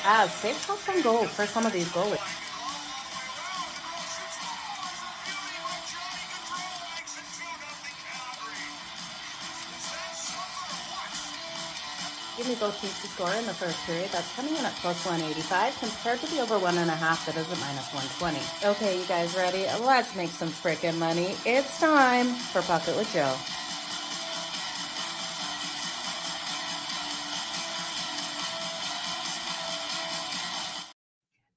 as safe shots on goal for some of these goalies. Give me both teams to score in the first period. That's coming in at plus 185 compared to the over 1.5 that is at minus 120. Okay, you guys ready? Let's make some frickin' money. It's time for Pocket with Jo.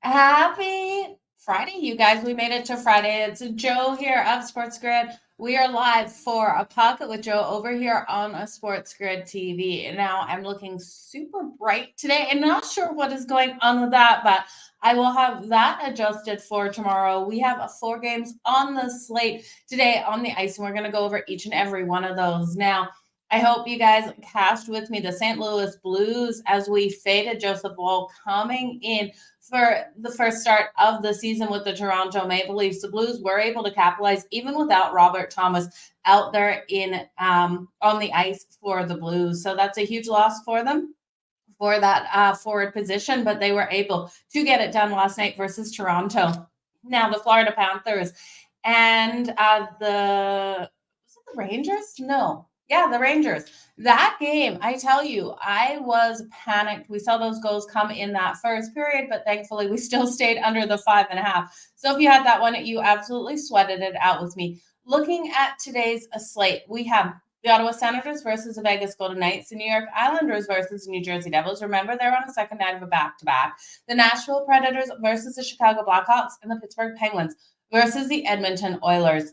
Happy Friday, you guys. We made it to Friday. It's Jo here of SportsGrid. We are live for a Pocket with Jo over here on a SportsGrid TV. Now, I'm looking super bright today and not sure what is going on with that, but I will have that adjusted for tomorrow. We have 4 games on the slate today on the ice, and we're going to go over each and every one of those. Now, I hope you guys cast with me the St. Louis Blues as we faded Joseph Woll coming in for the first start of the season with the Toronto Maple Leafs. The Blues were able to capitalize even without Robert Thomas out there in on the ice for the Blues. So that's a huge loss for them for that forward position, but they were able to get it done last night versus Toronto. Now the Florida Panthers and the Rangers? No. Yeah, the Rangers. That game, I tell you, I was panicked. We saw those goals come in that first period, but thankfully we still stayed under the 5.5. So if you had that one, you absolutely sweated it out with me. Looking at today's slate, we have the Ottawa Senators versus the Vegas Golden Knights, the New York Islanders versus the New Jersey Devils. Remember, they're on a second night of a back-to-back. The Nashville Predators versus the Chicago Blackhawks, and the Pittsburgh Penguins versus the Edmonton Oilers.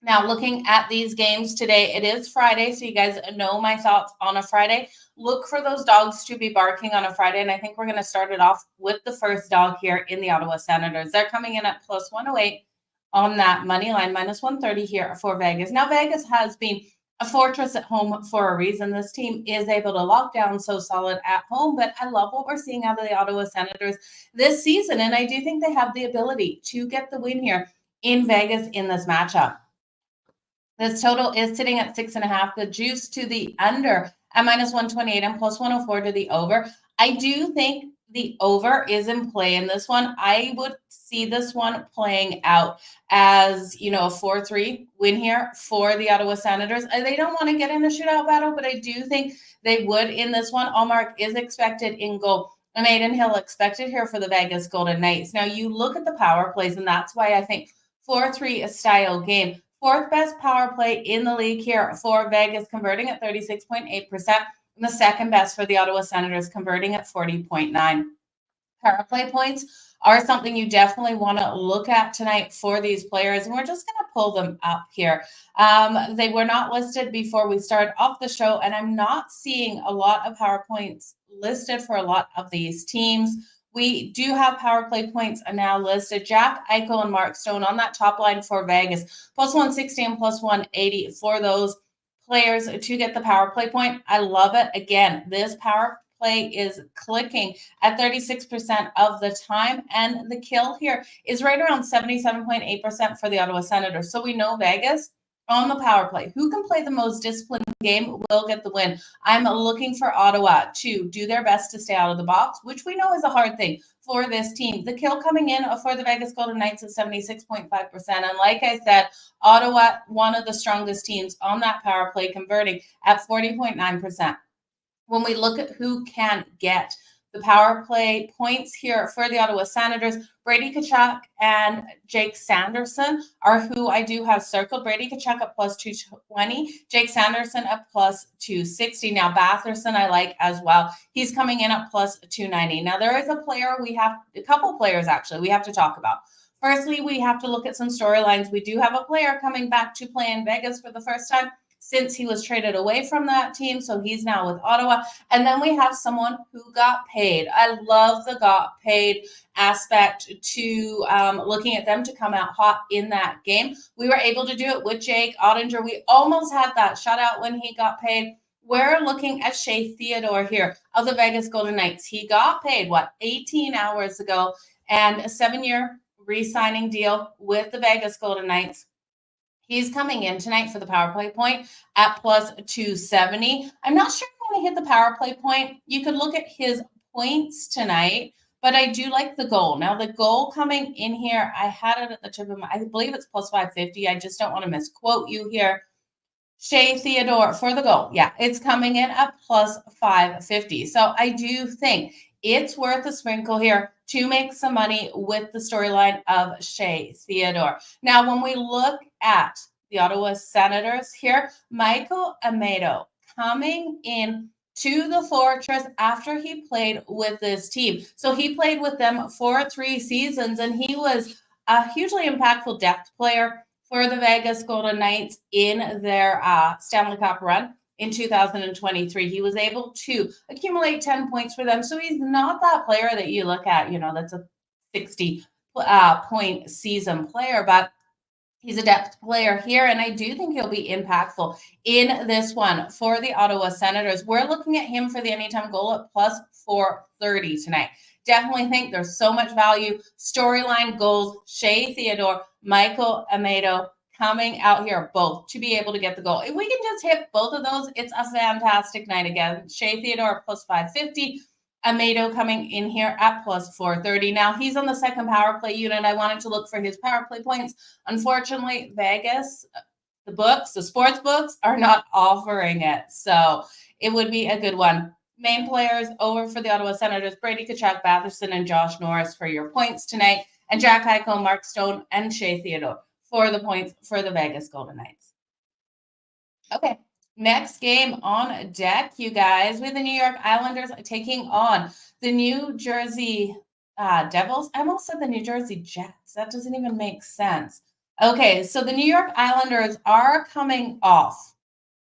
Now, looking at these games today, it is Friday, so you guys know my thoughts on a Friday. Look for those dogs to be barking on a Friday, and I think we're going to start it off with the first dog here in the Ottawa Senators. They're coming in at plus 108 on that money line, minus 130 here for Vegas. Now, Vegas has been a fortress at home for a reason. This team is able to lock down so solid at home, but I love what we're seeing out of the Ottawa Senators this season, and I do think they have the ability to get the win here in Vegas in this matchup. This total is sitting at 6.5. The juice to the under at minus 128 and plus 104 to the over. I do think the over is in play in this one. I would see this one playing out as, a 4-3 win here for the Ottawa Senators. They don't want to get in a shootout battle, but I do think they would in this one. Allmark is expected in goal. And Aiden Hill expected here for the Vegas Golden Knights. Now, you look at the power plays, and that's why I think 4-3 style game. 4th best power play in the league here for Vegas, converting at 36.8%. And the 2nd best for the Ottawa Senators, converting at 40.9%. Power play points are something you definitely want to look at tonight for these players. And we're just going to pull them up here. They were not listed before we started off the show, and I'm not seeing a lot of power points listed for a lot of these teams. We do have power play points are now listed. Jack Eichel and Mark Stone on that top line for Vegas, plus 160 and plus 180 for those players to get the power play point. I love it. Again, this power play is clicking at 36% of the time, and the kill here is right around 77.8% for the Ottawa Senators. So we know Vegas on the power play, who can play the most disciplined game will get the win. I'm looking for Ottawa to do their best to stay out of the box, which we know is a hard thing for this team. The kill coming in for the Vegas Golden Knights is 76.5%. And like I said, Ottawa, one of the strongest teams on that power play, converting at 40.9%. When we look at who can get the power play points here for the Ottawa Senators, Brady Tkachuk and Jake Sanderson are who I do have circled. Brady Tkachuk at plus 220, Jake Sanderson at plus 260. Now, Batherson I like as well. He's coming in at plus 290. Now, there is a couple players actually we have to talk about. Firstly, we have to look at some storylines. We do have a player coming back to play in Vegas for the first time since he was traded away from that team. So he's now with Ottawa. And then we have someone who got paid. I love the got paid aspect to looking at them to come out hot in that game. We were able to do it with Jake Ottinger. We almost had that shutout when he got paid. We're looking at Shea Theodore here of the Vegas Golden Knights. He got paid, 18 hours ago, and a 7-year re-signing deal with the Vegas Golden Knights. He's coming in tonight for the power play point at plus 270. I'm not sure if I want to hit the power play point. You could look at his points tonight, but I do like the goal. Now, the goal coming in here, I had it at the tip of my, I believe it's plus 550. I just don't want to misquote you here. Shea Theodore for the goal. Yeah, it's coming in at plus 550. So I do think it's worth a sprinkle here to make some money with the storyline of Shea Theodore. Now, when we look at the Ottawa Senators here, Michael Amato coming in to the Fortress after he played with this team. So he played with them for 3 seasons, and he was a hugely impactful depth player for the Vegas Golden Knights in their Stanley Cup run in 2023. He was able to accumulate 10 points for them. So he's not that player that you look at, that's a 60 point season player, but he's a depth player here, and I do think he'll be impactful in this one for the Ottawa Senators. We're looking at him for the anytime goal at plus 430 tonight. Definitely think there's so much value. Storyline goals, Shea Theodore, Michael Amato coming out here both to be able to get the goal. If we can just hit both of those, it's a fantastic night again. Shea Theodore plus 550. Amato coming in here at plus 430. Now, he's on the second power play unit. I wanted to look for his power play points. Unfortunately, Vegas, the sports books are not offering it. So it would be a good one. Main players over for the Ottawa Senators, Brady Tkachuk, Batherson, and Josh Norris for your points tonight. And Jack Eichel, Mark Stone, and Shea Theodore for the points for the Vegas Golden Knights. Okay. Next game on deck, you guys, with the New York Islanders taking on the New Jersey Devils. I almost said the New Jersey Jets. That doesn't even make sense. Okay, so the New York Islanders are coming off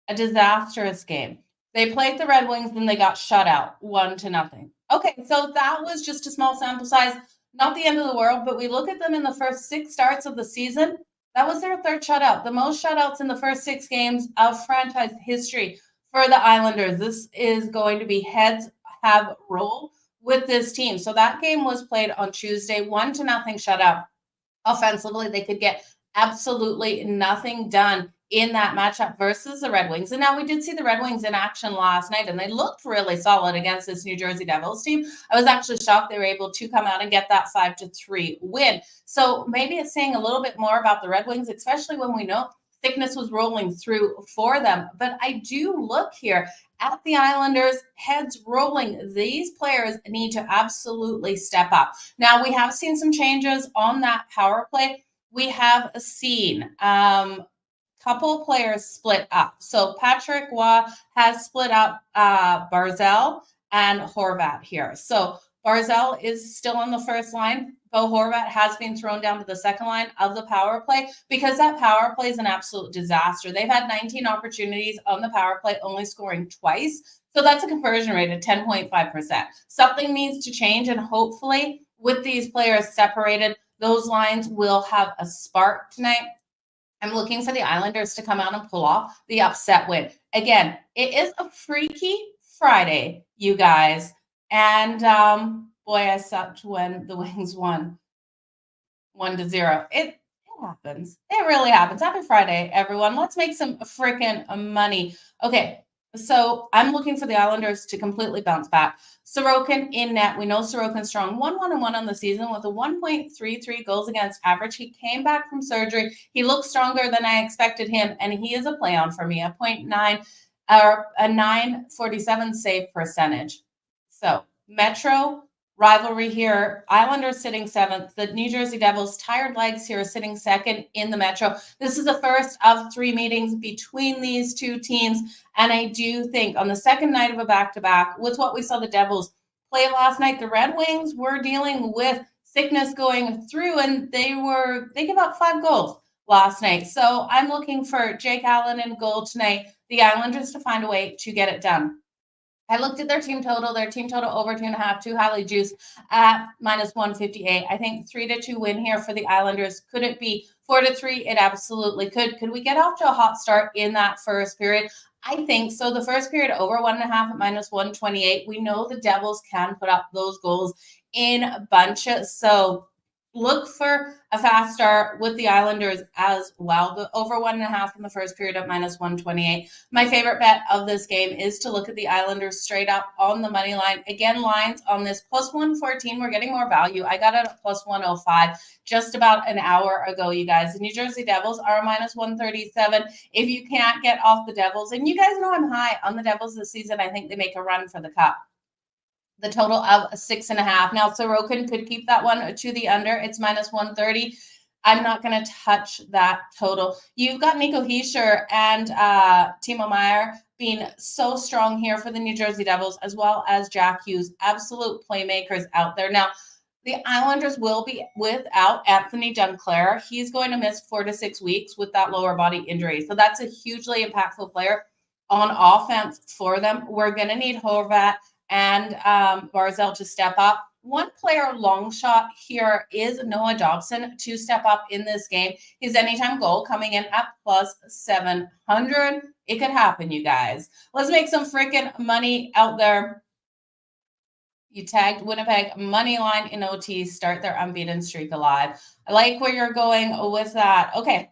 a disastrous game. They played the Red Wings and they got shut out 1-0. Okay, so that was just a small sample size, not the end of the world, but we look at them in the first 6 starts of the season. That was their 3rd shutout, the most shutouts in the first 6 games of franchise history for the Islanders. This is going to be heads have rolled with this team. So that game was played on Tuesday, 1-0 shutout. Offensively, they could get absolutely nothing done in that matchup versus the Red Wings. And now we did see the Red Wings in action last night, and they looked really solid against this New Jersey Devils team. I was actually shocked they were able to come out and get that 5-3 win. So maybe it's saying a little bit more about the Red Wings, especially when we know thickness was rolling through for them. But I do look here at the Islanders, heads rolling. These players need to absolutely step up. Now, we have seen some changes on that power play. We have seen couple players split up. So Patrick Waugh has split up Barzal and Horvat here. So Barzal is still on the first line. Bo Horvat has been thrown down to the second line of the power play because that power play is an absolute disaster. They've had 19 opportunities on the power play, only scoring twice. So that's a conversion rate of 10.5%. Something needs to change, and hopefully with these players separated, those lines will have a spark tonight. I'm looking for the Islanders to come out and pull off the upset win. Again, it is a freaky Friday, you guys. And boy, I sucked when the Wings won 1-0. It happens. It really happens. Happy Friday, everyone. Let's make some freaking money. Okay, so I'm looking for the Islanders to completely bounce back. Sorokin in net. We know Sorokin's strong. 1-1-1 on the season with a 1.33 goals against average. He came back from surgery. He looks stronger than I expected him, and he is a play on for me. A 0.9 or a 947 save percentage. So Metro rivalry here. Islanders sitting 7th. The New Jersey Devils, tired legs here, sitting 2nd in the Metro. This is the first of 3 meetings between these 2 teams. And I do think on the second night of a back-to-back, with what we saw the Devils play last night, the Red Wings were dealing with sickness going through, and they gave up 5 goals last night. So I'm looking for Jake Allen in goal tonight. The Islanders to find a way to get it done. I looked at their team total over 2.5, too highly juiced at minus 158. I think 3-2 win here for the Islanders. Could it be 4-3? It absolutely could. Could we get off to a hot start in that first period? I think so. The first period over 1.5 at minus 128. We know the Devils can put up those goals in bunches. So Look for a fast start with the Islanders as well. The over 1.5 in the first period at -128. My favorite bet of this game is to look at the Islanders straight up on the money line. Again, lines on this +114. We're getting more value. I got it at +105 just about an hour ago, you guys. The New Jersey Devils are -137. If you can't get off the Devils, and you guys know I'm high on the Devils this season, I think they make a run for the cup. The total of 6.5. Now, Sorokin could keep that one to the under. It's -130. I'm not going to touch that total. You've got Nico Hischier and Timo Meier being so strong here for the New Jersey Devils, as well as Jack Hughes, absolute playmakers out there. Now, the Islanders will be without Anthony Dunclair. He's going to miss 4 to 6 weeks with that lower body injury. So that's a hugely impactful player on offense for them. We're going to need Horvat and Barzal to step up. One player long shot here is Noah Dobson to step up in this game. His anytime goal coming in at +700. It could happen, you guys. Let's make some freaking money out there. You tagged Winnipeg money line in OT, start their unbeaten streak alive. I like where you're going with that. Okay.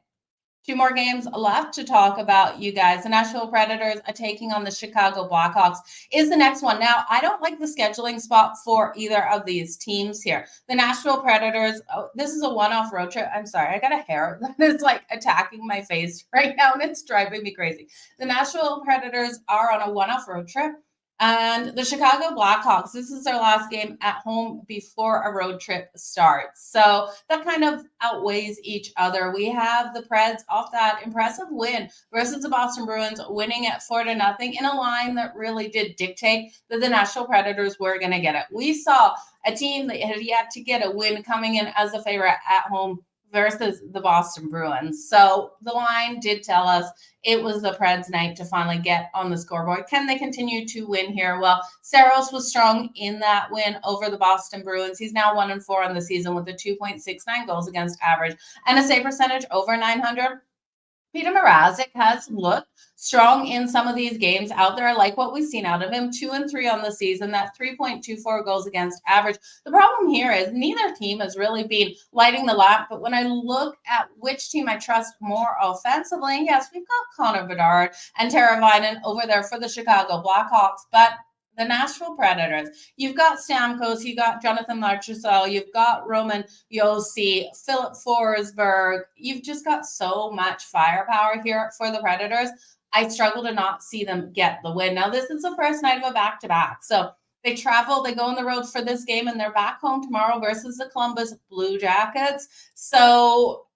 2 more games left to talk about, you guys. The Nashville Predators are taking on the Chicago Blackhawks is the next one. Now, I don't like the scheduling spot for either of these teams here. The Nashville Predators, this is a one-off road trip. I'm sorry, I got a hair that is like attacking my face right now, and it's driving me crazy. The Nashville Predators are on a one-off road trip. And the Chicago Blackhawks, this is their last game at home before a road trip starts. So that kind of outweighs each other. We have the Preds off that impressive win versus the Boston Bruins, winning at 4-0 in a line that really did dictate that the Nashville Predators were going to get it. We saw a team that had yet to get a win coming in as a favorite at home versus the Boston Bruins. So the line did tell us it was the Preds' night to finally get on the scoreboard. Can they continue to win here? Well, Saros was strong in that win over the Boston Bruins. He's now 1-4 on the season with a 2.69 goals against average and a save percentage over 900. Peter Mrazek has looked strong in some of these games out there. I like what we've seen out of him. 2-3 on the season. That 3.24 goals against average. The problem here is neither team has really been lighting the lamp. But when I look at which team I trust more offensively, yes, we've got Connor Bedard and Teravainen over there for the Chicago Blackhawks. But the Nashville Predators, you've got Stamkos, you've got Jonathan Marchessault, you've got Roman Josi, Philip Forsberg. You've just got so much firepower here for the Predators. I struggle to not see them get the win. Now, this is the first night of a back-to-back. So they travel, they go on the road for this game, and they're back home tomorrow versus the Columbus Blue Jackets. So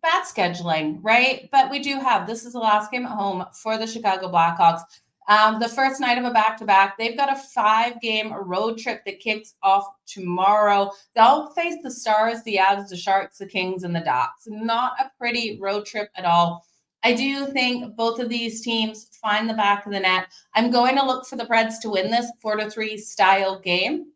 bad scheduling, right? But we do have, this is the last game at home for the Chicago Blackhawks. The first night of a back-to-back, they've got a 5-game road trip that kicks off tomorrow. They'll face the Stars, the Avs, the Sharks, the Kings, and the Ducks. Not a pretty road trip at all. I do think both of these teams find the back of the net. I'm going to look for the Preds to win this 4-3 style game.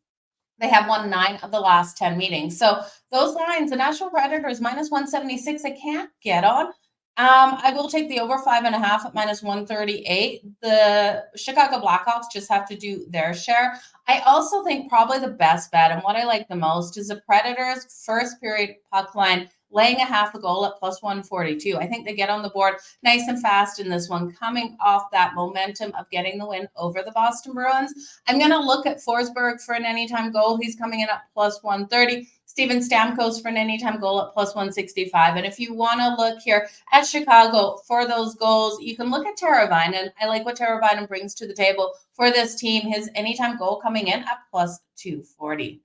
They have won 9 of the last 10 meetings. So those lines, the Nashville Predators -176, I can't get on. I will take the over 5.5 at -138. The Chicago Blackhawks just have to do their share. I also think probably the best bet and what I like the most is the Predators' first period puck line laying a half a goal at +142. I think they get on the board nice and fast in this one, coming off that momentum of getting the win over the Boston Bruins. I'm going to look at Forsberg for an anytime goal. He's coming in at +130. Steven Stamkos for an anytime goal at +165. And if you want to look here at Chicago for those goals, you can look at Teravainen. I like what Teravainen brings to the table for this team. His anytime goal coming in at +240.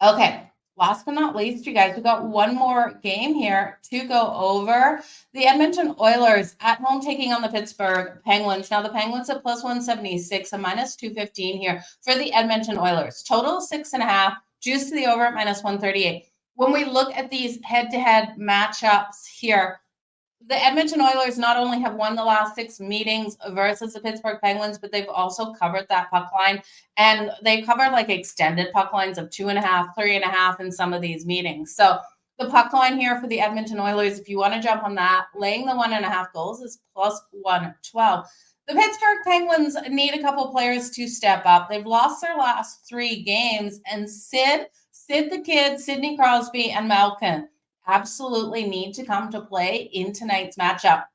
Okay. Last but not least, you guys, we got one more game here to go over. The Edmonton Oilers at home taking on the Pittsburgh Penguins. Now, the Penguins at +176, a -215 here for the Edmonton Oilers. Total 6.5, juice to the over at -138. When we look at these head-to-head matchups here, the Edmonton Oilers not only have won the last 6 meetings versus the Pittsburgh Penguins, but they've also covered that puck line. And they covered like extended puck lines of 2.5, 3.5 in some of these meetings. So the puck line here for the Edmonton Oilers, if you want to jump on that, laying the 1.5 goals is +112. The Pittsburgh Penguins need a couple players to step up. They've lost their last 3 games, and Sid Sid the Kid, Sidney Crosby, and Malkin absolutely need to come to play in tonight's matchup.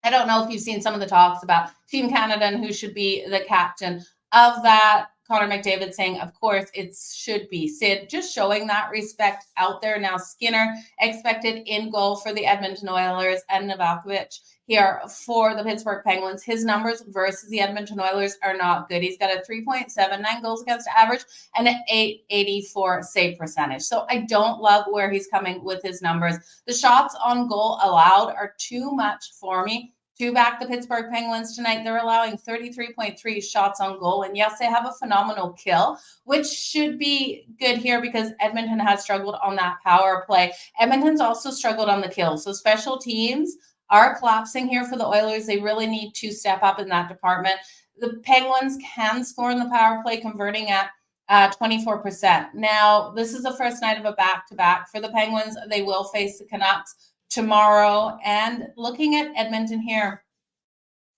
I don't know if you've seen some of the talks about Team Canada and who should be the captain of that. Connor McDavid saying, of course, it should be Sid, just showing that respect out there. Now, Skinner expected in goal for the Edmonton Oilers, and Novakovic here for the Pittsburgh Penguins. His numbers versus the Edmonton Oilers are not good. He's got a 3.79 goals against average and an 884 save percentage. So I don't love where he's coming with his numbers. The shots on goal allowed are too much for me to back the Pittsburgh Penguins tonight. They're allowing 33.3 shots on goal. And yes, they have a phenomenal kill, which should be good here because Edmonton has struggled on that power play. Edmonton's also struggled on the kill. So special teams are collapsing here for the Oilers. They really need to step up in that department. The Penguins can score in the power play, converting at 24%. Now, this is the first night of a back-to-back for the Penguins. They will face the Canucks tomorrow. And looking at Edmonton here,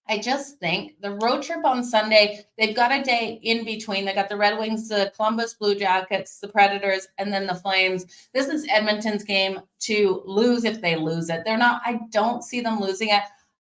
I just think the road trip on Sunday, they've got a day in between. They got the Red Wings, the Columbus Blue Jackets, the Predators, and then the Flames. This is Edmonton's game to lose if they lose it. I don't see them losing it.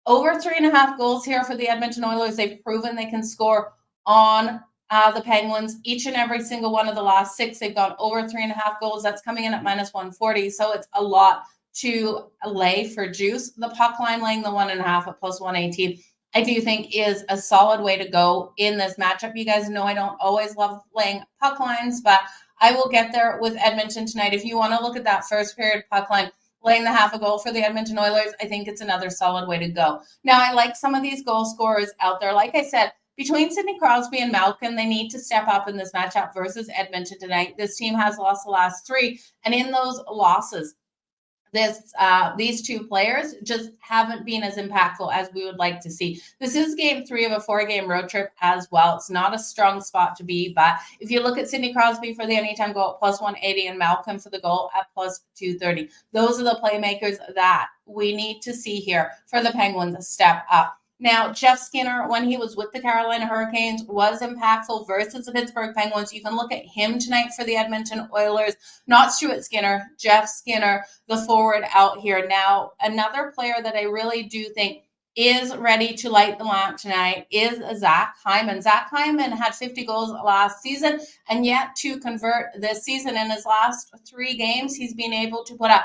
Over 3.5 goals here for the Edmonton Oilers. They've proven they can score on the Penguins. Each and every single one of the last 6, they've gone over 3.5 goals. That's coming in at minus 140. So it's a lot to lay for juice. The puck line laying the 1.5 at plus 118, I do think is a solid way to go in this matchup. You guys know I don't always love laying puck lines, but I will get there with Edmonton tonight. If you want to look at that first period puck line, laying the half a goal for the Edmonton Oilers, I think it's another solid way to go. Now, I like some of these goal scorers out there. Like I said, between Sidney Crosby and Malkin, they need to step up in this matchup versus Edmonton tonight. This team has lost the last 3, and in those losses, these 2 players just haven't been as impactful as we would like to see. This is game 3 of a 4-game road trip as well. It's not a strong spot to be, but if you look at Sidney Crosby for the anytime goal at plus 180 and Malcolm for the goal at plus 230, those are the playmakers that we need to see here for the Penguins step up. Now, Jeff Skinner, when he was with the Carolina Hurricanes, was impactful versus the Pittsburgh Penguins. You can look at him tonight for the Edmonton Oilers. Not Stuart Skinner, Jeff Skinner, the forward out here. Now, another player that I really do think is ready to light the lamp tonight is Zach Hyman. Zach Hyman had 50 goals last season, and yet to convert this season in his last 3 games, he's been able to put up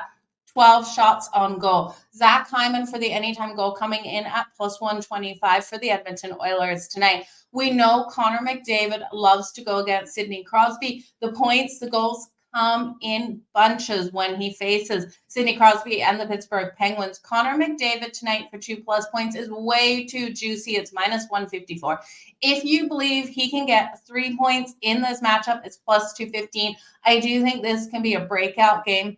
12 shots on goal. Zach Hyman for the anytime goal coming in at plus 125 for the Edmonton Oilers tonight. We know Connor McDavid loves to go against Sidney Crosby. The points, the goals come in bunches when he faces Sidney Crosby and the Pittsburgh Penguins. Connor McDavid tonight for 2+ points is way too juicy. It's minus 154. If you believe he can get 3 points in this matchup, it's plus 215. I do think this can be a breakout game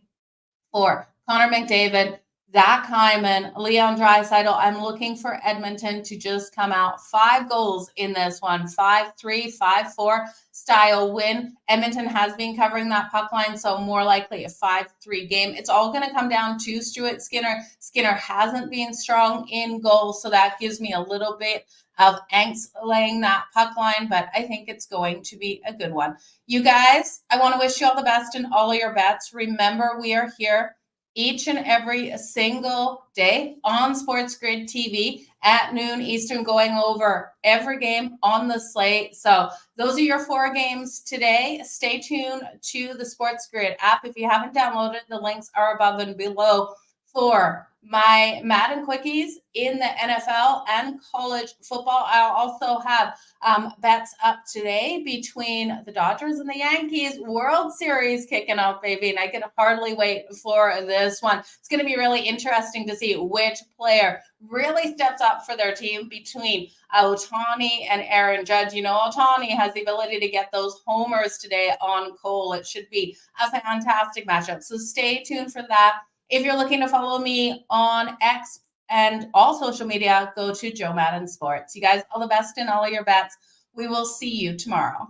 for Connor McDavid, Zach Hyman, Leon Draisaitl. I'm looking for Edmonton to just come out 5 goals in this one, 5-3, 5-4 style win. Edmonton has been covering that puck line, so more likely a 5-3 game. It's all going to come down to Stuart Skinner. Skinner hasn't been strong in goal, so that gives me a little bit of angst laying that puck line, but I think it's going to be a good one. You guys, I want to wish you all the best in all of your bets. Remember, we are here each and every single day on SportsGrid TV at noon Eastern, going over every game on the slate. So those are your 4 games today. Stay tuned to the SportsGrid app. If you haven't downloaded, the links are above and below for my Madden quickies in the NFL and college football. I'll also have bets up today between the Dodgers and the Yankees. World Series kicking off, baby, and I can hardly wait for this one. It's going to be really interesting to see which player really steps up for their team between Ohtani and Aaron Judge. You know, Ohtani has the ability to get those homers today on Cole. It should be a fantastic matchup. So stay tuned for that. If you're looking to follow me on X and all social media, go to Jo Madden Sports. You guys, all the best in all of your bets. We will see you tomorrow.